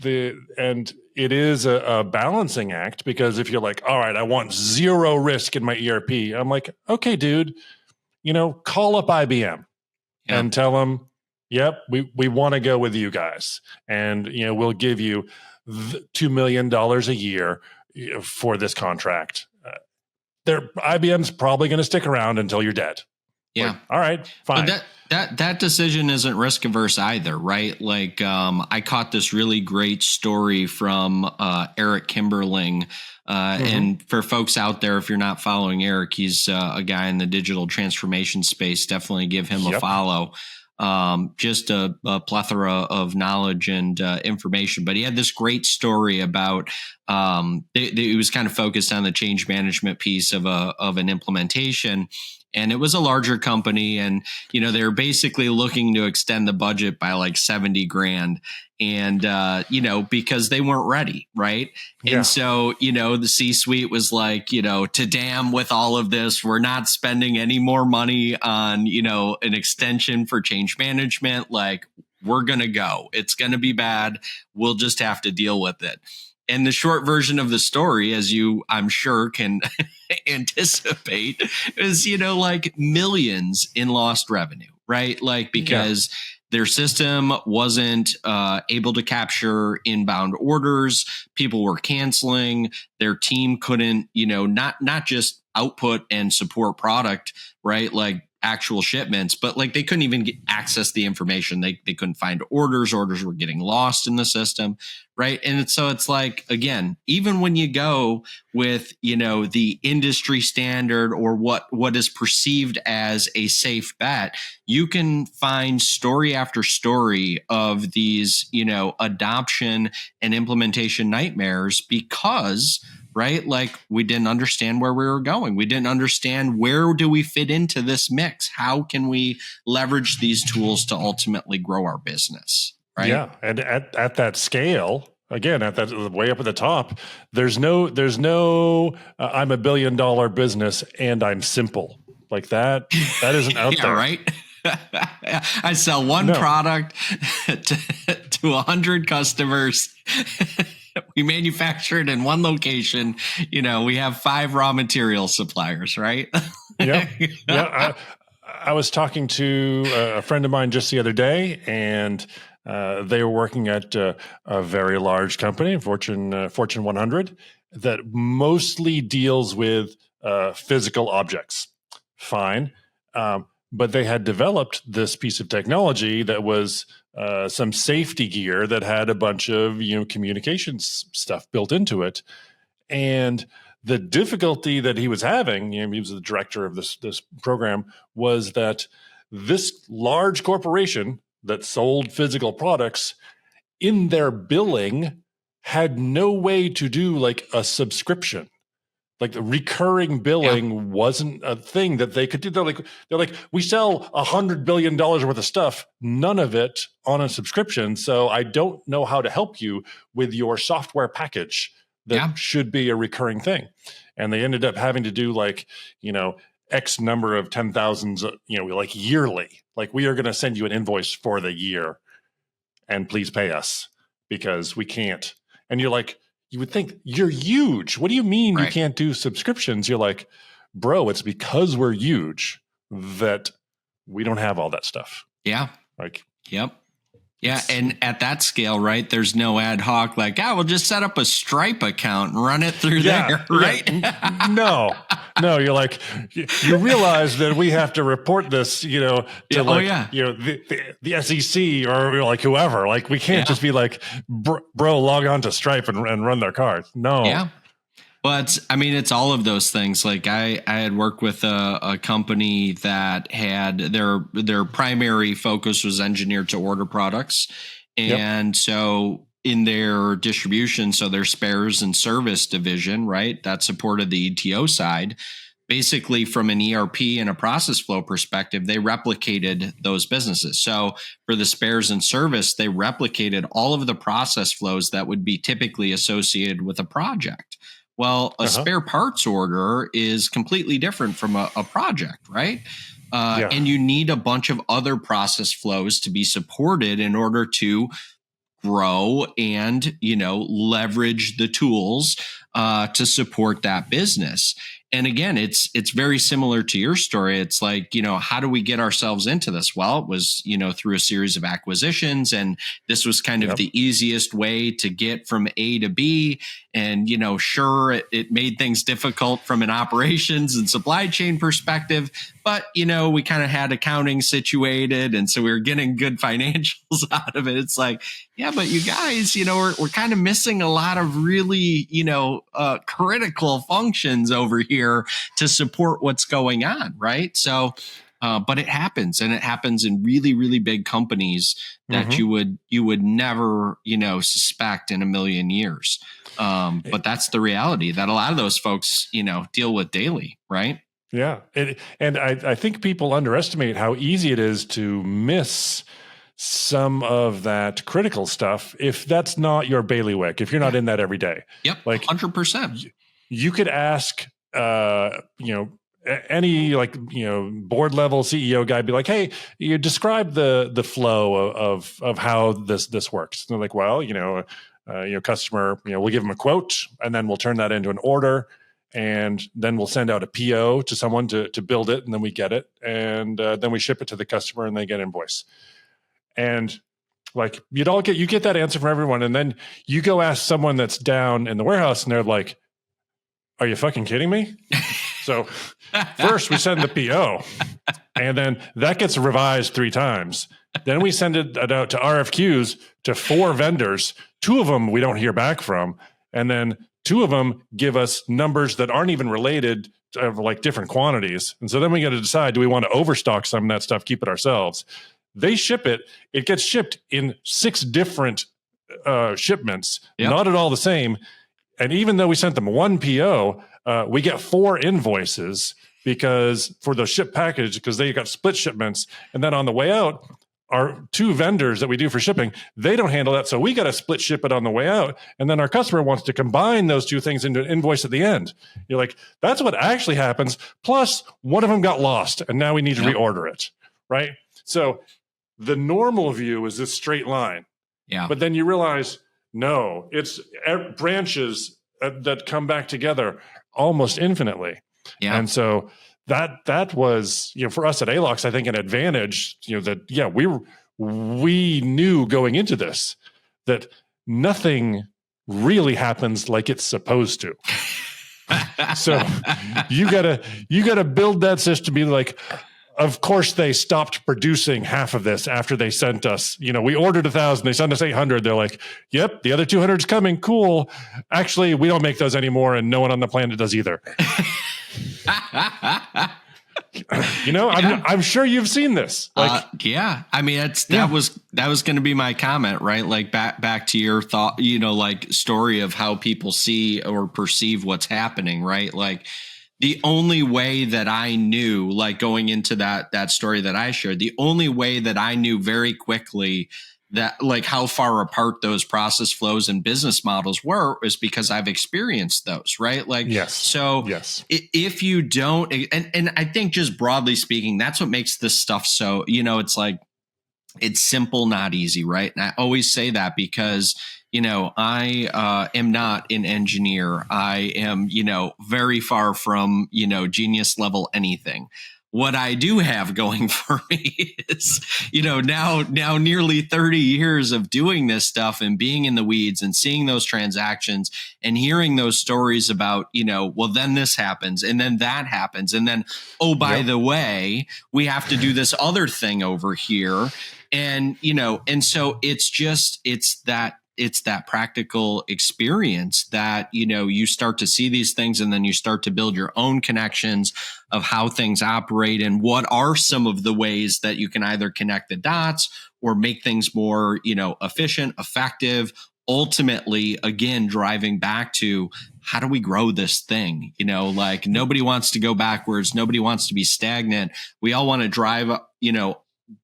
Speaker 2: and it is a balancing act, because if you're like, all right, I want zero risk in my ERP, I'm like, okay, dude, call up IBM and tell them, yep, we want to go with you guys, and we'll give you $2 million a year for this contract. IBM's probably going to stick around until you're dead.
Speaker 1: Yeah.
Speaker 2: Like, all right, fine.
Speaker 1: But that decision isn't risk averse either, right? Like, I caught this really great story from Eric Kimberling. And for folks out there, if you're not following Eric, he's a guy in the digital transformation space. Definitely give him a follow. Just a plethora of knowledge and information. But he had this great story about he was kind of focused on the change management piece of an implementation. and it was a larger company, and they were basically looking to extend the budget by like 70 grand, and because they weren't ready, right?
Speaker 2: Yeah.
Speaker 1: And so the C-suite was like, to damn with all of this, we're not spending any more money on an extension for change management. Like, we're gonna go, it's gonna be bad, we'll just have to deal with it. And the short version of the story, as you, I'm sure, can anticipate, is, like millions in lost revenue, right? Like, because their system wasn't able to capture inbound orders. People were canceling. Their team couldn't, not just output and support product, right? Like actual shipments, but like they couldn't even access the information. They couldn't find orders. Orders were getting lost in the system, right? And so it's like, again, even when you go with, the industry standard or what is perceived as a safe bet, you can find story after story of these, adoption and implementation nightmares because, right? Like, we didn't understand where we were going. We didn't understand, where do we fit into this mix? How can we leverage these tools to ultimately grow our business? Right.
Speaker 2: Yeah. And at that scale, again, at that way up at the top, there's no I'm $1 billion business and I'm simple like that. That isn't out there.
Speaker 1: Right. I sell one product to 100 customers. We manufacture it in one location. We have 5 raw material suppliers, right?
Speaker 2: Yeah. I was talking to a friend of mine just the other day, and they were working at a very large company, Fortune 100, that mostly deals with physical objects. Fine. But they had developed this piece of technology that was some safety gear that had a bunch of communications stuff built into it. And the difficulty that he was having, he was the director of this program, was that this large corporation that sold physical products, in their billing, had no way to do like a subscription. Like, the recurring billing wasn't a thing that they could do. They're like, we sell $100 billion worth of stuff, none of it on a subscription. So I don't know how to help you with your software package that should be a recurring thing. And they ended up having to do like, X number of 10,000s, like yearly. Like, we are going to send you an invoice for the year, and please pay us because we can't. And you're like, you would think, you're huge. What do you mean you can't do subscriptions? You're like, bro, it's because we're huge that we don't have all that stuff.
Speaker 1: Yeah.
Speaker 2: Like,
Speaker 1: yep. Yeah. And at that scale, right, there's no ad hoc, like, we'll just set up a Stripe account and run it through there, right?
Speaker 2: Yeah. No, you're like, you realize that we have to report this, to the SEC or like whoever. Like, we can't just be like, bro, log on to Stripe and run their cards. No.
Speaker 1: Yeah. Well, it's all of those things. Like, I had worked with a company that had their primary focus was engineered to order products. And so in their distribution, so their spares and service division, right, that supported the ETO side, basically from an ERP and a process flow perspective, they replicated those businesses. So for the spares and service, they replicated all of the process flows that would be typically associated with a project. Well, a spare parts order is completely different from a project, right? And you need a bunch of other process flows to be supported in order to grow and, leverage the tools to support that business. And again, it's very similar to your story. It's like, how do we get ourselves into this? Well, it was, through a series of acquisitions, and this was kind of the easiest way to get from A to B. And, sure, it made things difficult from an operations and supply chain perspective, but, we kind of had accounting situated. And so we were getting good financials out of it. It's like, yeah, but you guys, we're kind of missing a lot of really, critical functions over here to support what's going on. Right. So, but it happens, and it happens in really, really big companies that you would never, suspect in a million years. But that's the reality that a lot of those folks, deal with daily. Right.
Speaker 2: Yeah. And I think people underestimate how easy it is to miss some of that critical stuff if that's not your bailiwick, if you're not in that every day.
Speaker 1: Yep.
Speaker 2: Like
Speaker 1: 100%.
Speaker 2: you could ask, any board level CEO guy, be like, hey, you describe the flow of how this works. And they're like, well, customer, we'll give them a quote and then we'll turn that into an order. And then we'll send out a PO to someone to build it, and then we get it, and then we ship it to the customer, and they get an invoice. And like you get that answer from everyone, and then you go ask someone that's down in the warehouse, and they're like, "Are you fucking kidding me?" So first we send the PO, and then that gets revised 3 times. Then we send it out to RFQs to 4 vendors. 2 of them we don't hear back from, and then 2 of them give us numbers that aren't even related to like different quantities. And so then we got to decide, do we want to overstock some of that stuff, keep it ourselves? They ship it. It gets shipped in 6 different shipments, not at all the same. And even though we sent them 1 PO, we get 4 invoices because for the ship package, because they got split shipments. And then on the way out, our 2 vendors that we do for shipping, they don't handle that. So we got to split ship it on the way out. And then our customer wants to combine those 2 things into an invoice at the end. You're like, that's what actually happens. Plus, one of them got lost and now we need to reorder it, right? So the normal view is this straight line.
Speaker 1: Yeah.
Speaker 2: But then you realize, no, it's branches that come back together almost infinitely. Yeah. And so that was, for us at ALOX, I think an advantage, that, we knew going into this that nothing really happens like it's supposed to. So you gotta build that system to be like, of course they stopped producing half of this after they sent us, we ordered 1,000, they sent us 800. They're like, yep, the other 200 is coming. Cool. Actually, we don't make those anymore. And no one on the planet does either. I'm sure you've seen this.
Speaker 1: Yeah. I mean, that was going to be my comment, right? Like back to your thought, story of how people see or perceive what's happening, right? Like the only way that I knew, like going into that story that I shared, the only way that I knew very quickly that like how far apart those process flows and business models were is because I've experienced those, right? Like, if you don't, and I think just broadly speaking, that's what makes this stuff so, it's like, it's simple, not easy, right? And I always say that because, I am not an engineer. I am, very far from, genius level anything. What I do have going for me is, now nearly 30 years of doing this stuff and being in the weeds and seeing those transactions and hearing those stories about, well, then this happens and then that happens. And then, oh, by the way, we have to do this other thing over here. And, and so it's that practical experience that, you start to see these things and then you start to build your own connections of how things operate and what are some of the ways that you can either connect the dots or make things more, efficient, effective, ultimately, again, driving back to how do we grow this thing? Like nobody wants to go backwards. Nobody wants to be stagnant. We all want to drive up,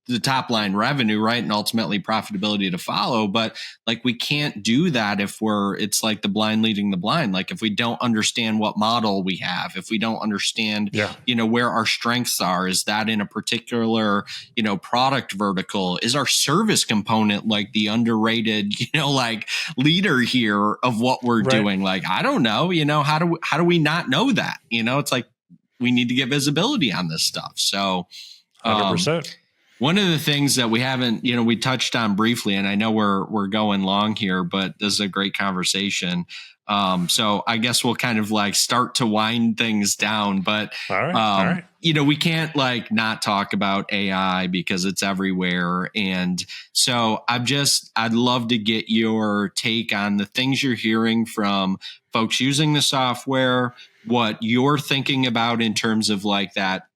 Speaker 1: the top line revenue, right? And ultimately profitability to follow. But like, we can't do that if it's like the blind leading the blind. Like if we don't understand what model we have, if we don't understand, where our strengths are, is that in a particular, product vertical? Is our service component like the underrated, like leader here of what we're doing? Like, I don't know, how do we not know that? It's like, we need to get visibility on this stuff. So
Speaker 2: 100%.
Speaker 1: One of the things that we haven't, we touched on briefly, and I know we're going long here, but this is a great conversation. So I guess we'll kind of like start to wind things down, but
Speaker 2: all right.
Speaker 1: We can't like not talk about AI because it's everywhere. And so I'd love to get your take on the things you're hearing from folks using the software, what you're thinking about in terms of like that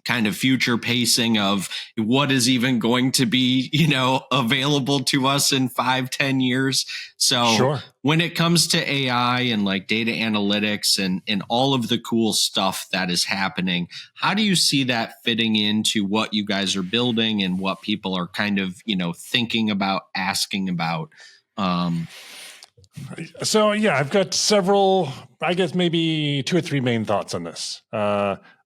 Speaker 1: kind of future pacing of what is even going to be, available to us in 5-10 years. So
Speaker 2: Sure.
Speaker 1: when it comes to AI and like data analytics and all of the cool stuff that is happening, how do you see that fitting into what you guys are building and what people are kind of, thinking about, asking about?
Speaker 2: So yeah, I've got several, I guess maybe 2 or 3 main thoughts on this.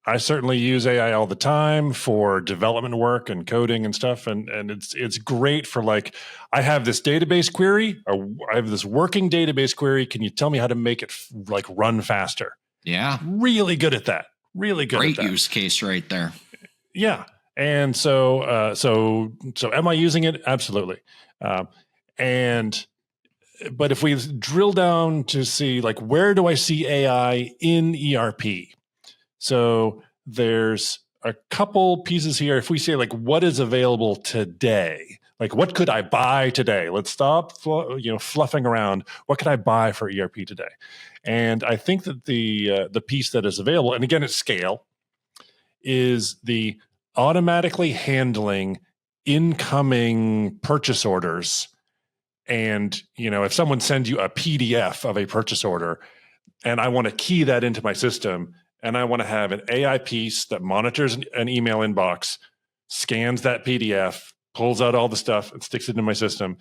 Speaker 2: I certainly use AI all the time for development work and coding and stuff, and it's great for like, I have this database query, or I have this working database query. Can you tell me how to make it like run faster?
Speaker 1: Yeah,
Speaker 2: really good at that. Really good.
Speaker 1: Great
Speaker 2: at that.
Speaker 1: use case right there.
Speaker 2: Yeah, and so am I using it? Absolutely. But if we drill down to see like, where do I see AI in ERP? So there's a couple pieces here. If we say like, what is available today? Like, what could I buy today? Let's stop, fluffing around. What could I buy for ERP today? And I think that the piece that is available, and again, it's scale, is the automatically handling incoming purchase orders. And, if someone sends you a PDF of a purchase order and I want to key that into my system, and I want to have an AI piece that monitors an email inbox, scans that PDF, pulls out all the stuff and sticks it into my system.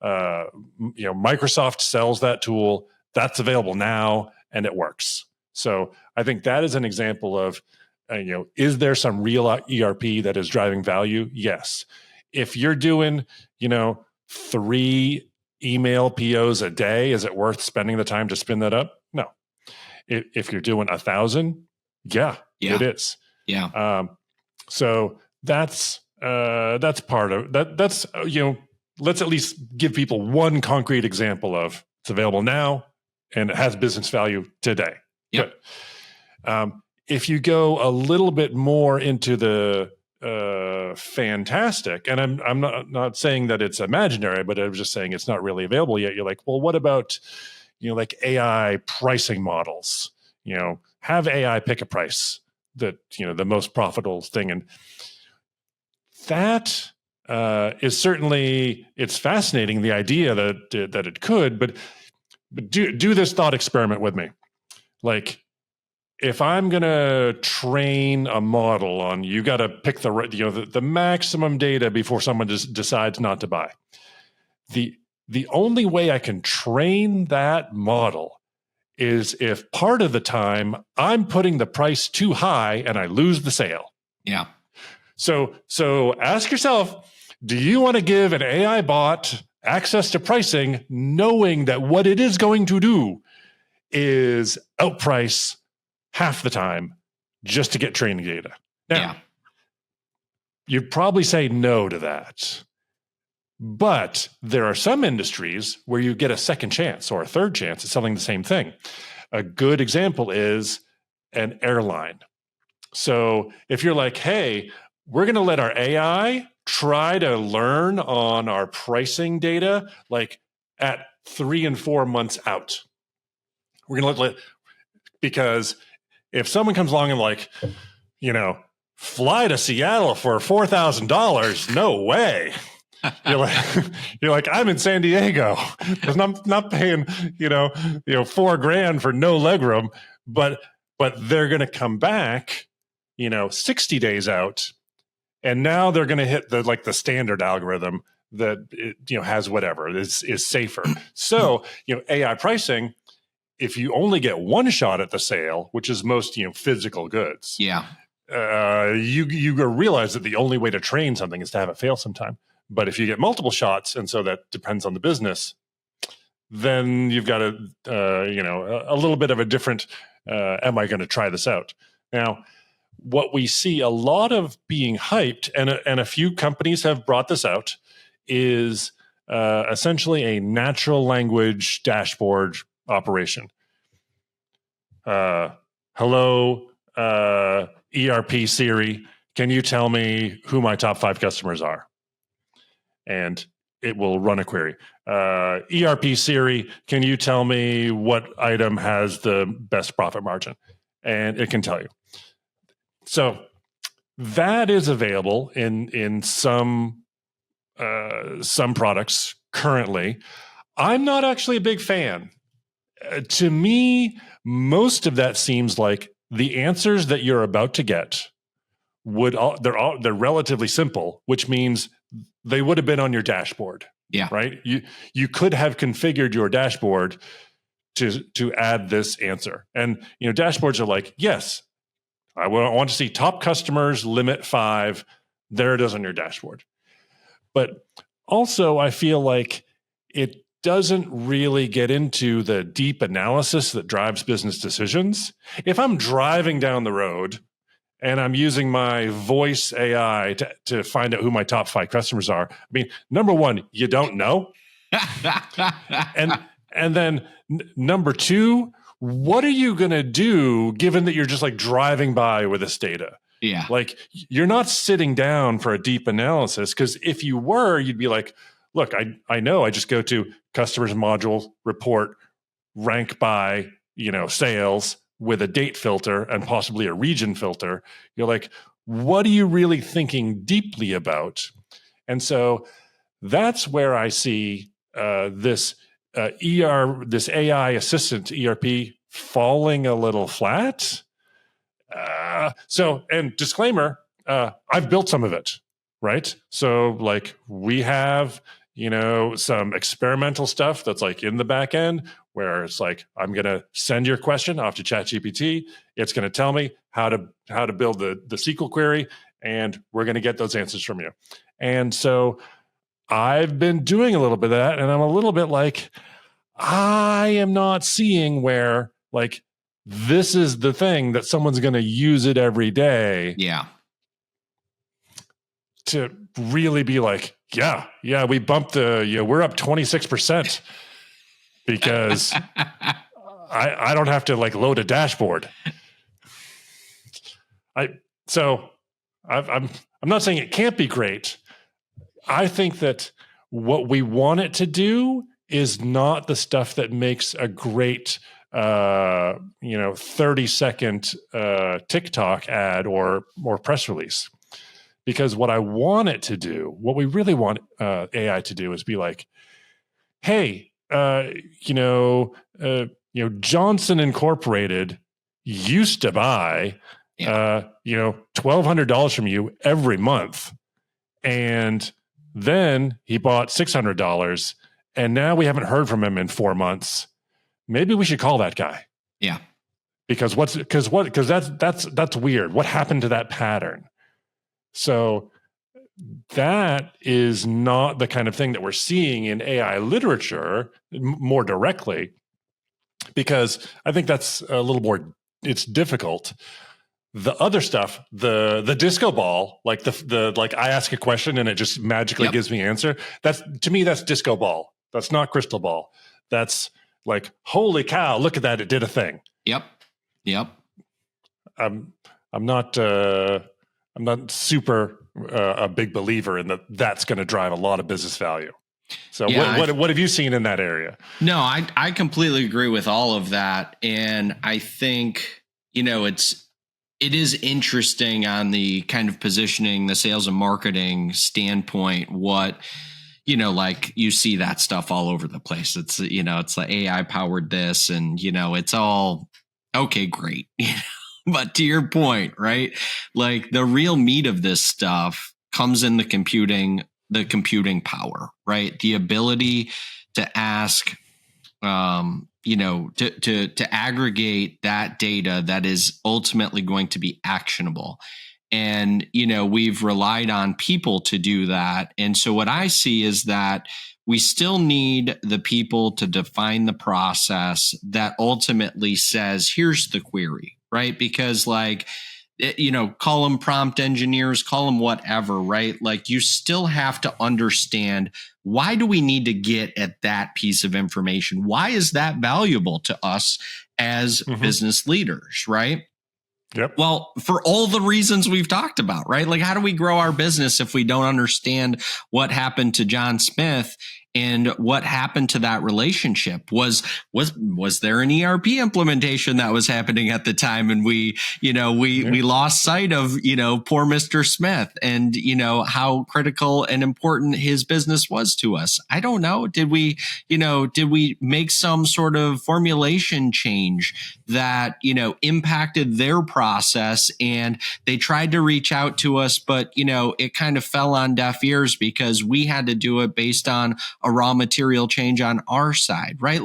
Speaker 2: Microsoft sells that tool. That's available now and it works. So I think that is an example of, is there some real ERP that is driving value? Yes. If you're doing, 3 email POs a day, is it worth spending the time to spin that up? No. If you're doing 1,000, yeah, it is.
Speaker 1: Yeah.
Speaker 2: So that's part of that. That's, let's at least give people one concrete example of it's available now and it has business value today.
Speaker 1: Yep.
Speaker 2: Good. If you go a little bit more into the fantastic, and I'm not saying that it's imaginary, but I was just saying it's not really available yet. You're like, well, what about, like AI pricing models? Have AI pick a price that, the most profitable thing. And that is certainly, it's fascinating, the idea that it could, but do this thought experiment with me. Like, if I'm going to train a model on, you got to pick the maximum data before someone just decides not to buy. The only way I can train that model is if part of the time I'm putting the price too high and I lose the sale.
Speaker 1: Yeah.
Speaker 2: So ask yourself, do you want to give an AI bot access to pricing knowing that what it is going to do is outprice half the time just to get training data? Now, you'd probably say no to that. But there are some industries where you get a second chance or a third chance at selling the same thing. A good example is an airline. So if you're like, hey, we're going to let our AI try to learn on our pricing data, like at 3 and 4 months out. We're going to because if someone comes along and like, fly to Seattle for $4,000, no way. You're like, I'm in San Diego. I'm not paying, $4,000 for no legroom, but they're going to come back, 60 days out, and now they're going to hit the standard algorithm that has whatever is safer. So AI pricing, if you only get one shot at the sale, which is most physical goods, you realize that the only way to train something is to have it fail sometime. But if you get multiple shots, and so that depends on the business, then you've got a little bit of a different, am I going to try this out? Now, what we see a lot of being hyped, and a few companies have brought this out, is essentially a natural language dashboard operation. Hello, ERP Siri, can you tell me who my top 5 customers are? And it will run a query. ERP Siri, can you tell me what item has the best profit margin? And it can tell you. So that is available in some products currently. I'm not actually a big fan. To me, most of that seems like the answers that you're about to get they're relatively simple, which means they would have been on your dashboard.
Speaker 1: Yeah.
Speaker 2: Right. You could have configured your dashboard to add this answer. And, dashboards are like, yes, I want to see top customers, limit 5. There it is on your dashboard. But also, I feel like it doesn't really get into the deep analysis that drives business decisions. If I'm driving down the road and I'm using my voice AI to find out who my top 5 customers are, I mean, number one, you don't know. And then number 2, what are you going to do given that you're just like driving by with this data?
Speaker 1: Yeah.
Speaker 2: Like, you're not sitting down for a deep analysis, because if you were, you'd be like, look, I know I just go to customers module report, rank by, sales with a date filter and possibly a region filter. You're like, what are you really thinking deeply about? And so that's where I see this AI assistant ERP falling a little flat. And disclaimer, I've built some of it, right? So like, we have, some experimental stuff that's like in the back end where it's like, I'm going to send your question off to ChatGPT. It's going to tell me how to build the SQL query, and we're going to get those answers from you. And so I've been doing a little bit of that, and I'm a little bit like, I am not seeing where like, this is the thing that someone's going to use it every day.
Speaker 1: Yeah.
Speaker 2: To really be like, yeah, we bumped we're up 26% because I don't have to like load a dashboard. I'm not saying it can't be great. I think that what we want it to do is not the stuff that makes a great 30-second TikTok ad or press release. Because what I want it to do, what we really want AI to do, is be like, hey, Johnson Incorporated used to buy $1,200 from you every month, and then he bought $600, and now we haven't heard from him in 4 months. Maybe we should call that guy.
Speaker 1: Yeah.
Speaker 2: Because that's weird. What happened to that pattern? So that is not the kind of thing that we're seeing in AI literature more directly, because I think that's a little more, it's difficult. The other stuff, the disco ball, like the like I ask a question and it just magically gives me an answer. To me, that's disco ball. That's not crystal ball. That's like, holy cow, look at that, it did a thing.
Speaker 1: Yep.
Speaker 2: I'm not super a big believer in that's going to drive a lot of business value. So what have you seen in that area?
Speaker 1: No, I completely agree with all of that. And I think, it is interesting on the kind of positioning, the sales and marketing standpoint, what, like you see that stuff all over the place. It's, it's like AI powered this and, it's all okay, great. But to your point, right? Like the real meat of this stuff comes in the computing power, right? The ability to ask, to aggregate that data that is ultimately going to be actionable. And, we've relied on people to do that. And so what I see is that we still need the people to define the process that ultimately says, here's the query, right? Because call them prompt engineers, call them whatever, right? Like you still have to understand, why do we need to get at that piece of information? Why is that valuable to us as business leaders, right?
Speaker 2: Yep.
Speaker 1: Well, for all the reasons we've talked about, right? Like, how do we grow our business if we don't understand what happened to John Smith And what happened to that relationship? Was there an ERP implementation that was happening at the time? And we lost sight of, poor Mr. Smith and, how critical and important his business was to us. I don't know. Did we make some sort of formulation change that, impacted their process, and they tried to reach out to us, but, it kind of fell on deaf ears because we had to do it based on a raw material change on our side, right?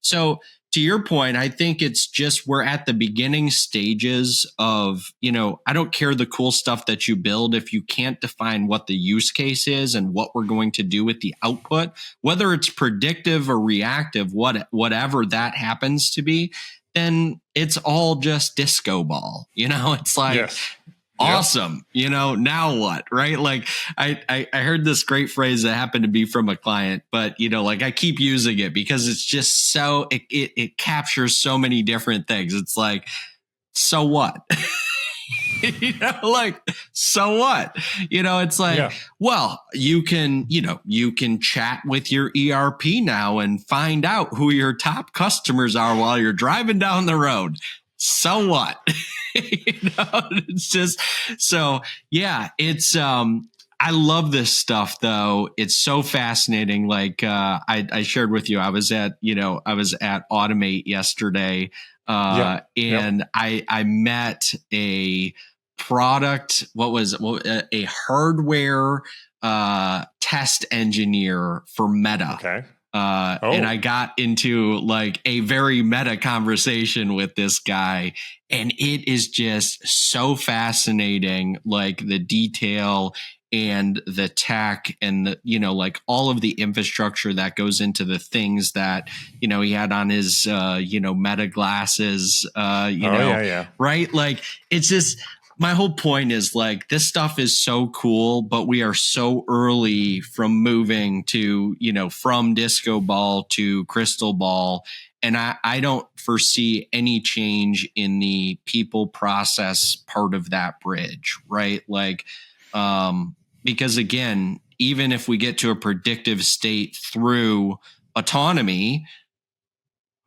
Speaker 1: So to your point, I think it's just we're at the beginning stages of, I don't care the cool stuff that you build if you can't define what the use case is and what we're going to do with the output, whether it's predictive or reactive, whatever that happens to be, then it's all just disco ball. It's like, yes. Awesome. Now what? Right. I heard this great phrase that happened to be from a client, but I keep using it because it's just so it captures so many different things. It's like, so what? So what? It's like, yeah. Well, you can chat with your ERP now and find out who your top customers are while you're driving down the road. So what? It's just, so yeah, it's, I love this stuff though. It's so fascinating. I shared with you, I was at Automate yesterday, and I met a product, a hardware, test engineer for Meta.
Speaker 2: Okay.
Speaker 1: And I got into a very meta conversation with this guy, and it is just so fascinating, the detail and the tech and the, all of the infrastructure that goes into the things that, he had on his, Meta glasses, right? It's just, my whole point is this stuff is so cool, but we are so early from moving to, from disco ball to crystal ball. And I don't foresee any change in the people process part of that bridge, right? Because again, even if we get to a predictive state through autonomy,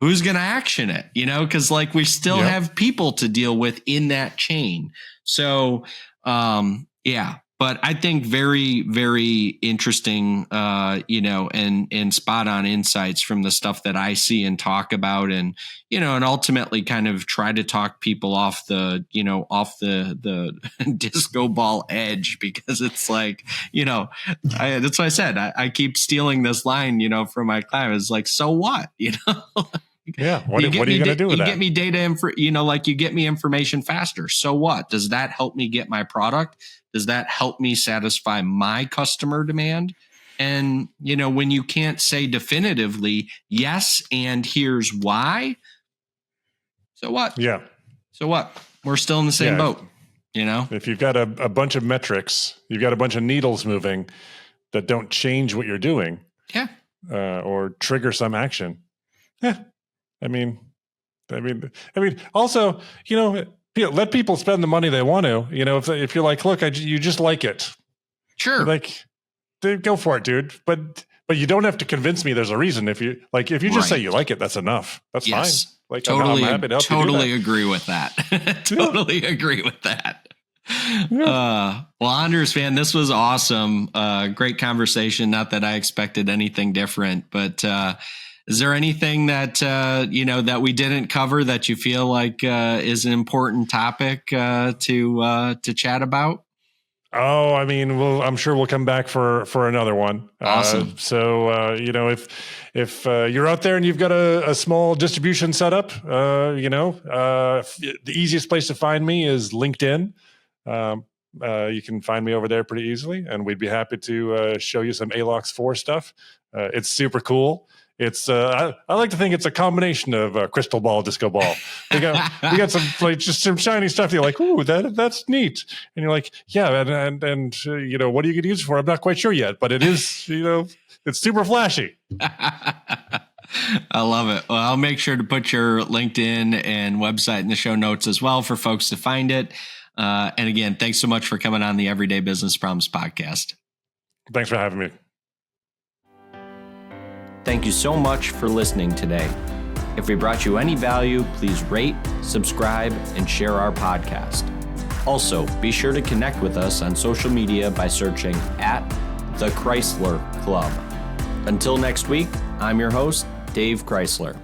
Speaker 1: who's going to action it? Because we still have people to deal with in that chain. So, but I think very, very interesting, and spot on insights from the stuff that I see and talk about, and, and ultimately kind of try to talk people off the disco ball edge, because it's that's why I said, I keep stealing this line, from my client. It's so what,
Speaker 2: Yeah. What are you going to do with that?
Speaker 1: You get me data, you get me information faster. So what? Does that help me get my product? Does that help me satisfy my customer demand? And, when you can't say definitively, yes, and here's why. So what?
Speaker 2: Yeah.
Speaker 1: So what? We're still in the same boat,
Speaker 2: If you've got a bunch of metrics, you've got a bunch of needles moving that don't change what you're doing.
Speaker 1: Yeah.
Speaker 2: Or trigger some action. Yeah. I mean, also, let people spend the money they want to, if you're like, look, you just like it.
Speaker 1: Sure.
Speaker 2: Go for it, dude. But you don't have to convince me there's a reason. If you just say you like it, that's enough. That's fine.
Speaker 1: Totally,
Speaker 2: I'm happy to help
Speaker 1: totally
Speaker 2: you do that.
Speaker 1: Agree with that. Totally agree with that. Yeah. Well, Anders, man, this was awesome. Great conversation. Not that I expected anything different, but, is there anything that, that we didn't cover that you feel like is an important topic to chat about?
Speaker 2: Oh, I'm sure we'll come back for another one.
Speaker 1: Awesome.
Speaker 2: If you're out there and you've got a small distribution setup, the easiest place to find me is LinkedIn. You can find me over there pretty easily, and we'd be happy to show you some ALOX4 stuff. It's super cool. It's I like to think it's a combination of crystal ball, disco ball. We got some just some shiny stuff. You're like, ooh, that's neat, and you're like, yeah, and what are you going to use it for? I'm not quite sure yet, but it is, it's super flashy.
Speaker 1: I love it. Well, I'll make sure to put your LinkedIn and website in the show notes as well for folks to find it. And again, thanks so much for coming on the Everyday Business Problems podcast.
Speaker 2: Thanks for having me.
Speaker 1: Thank you so much for listening today. If we brought you any value, please rate, subscribe, and share our podcast. Also, be sure to connect with us on social media by searching @The Crysler Club. Until next week, I'm your host, Dave Crysler.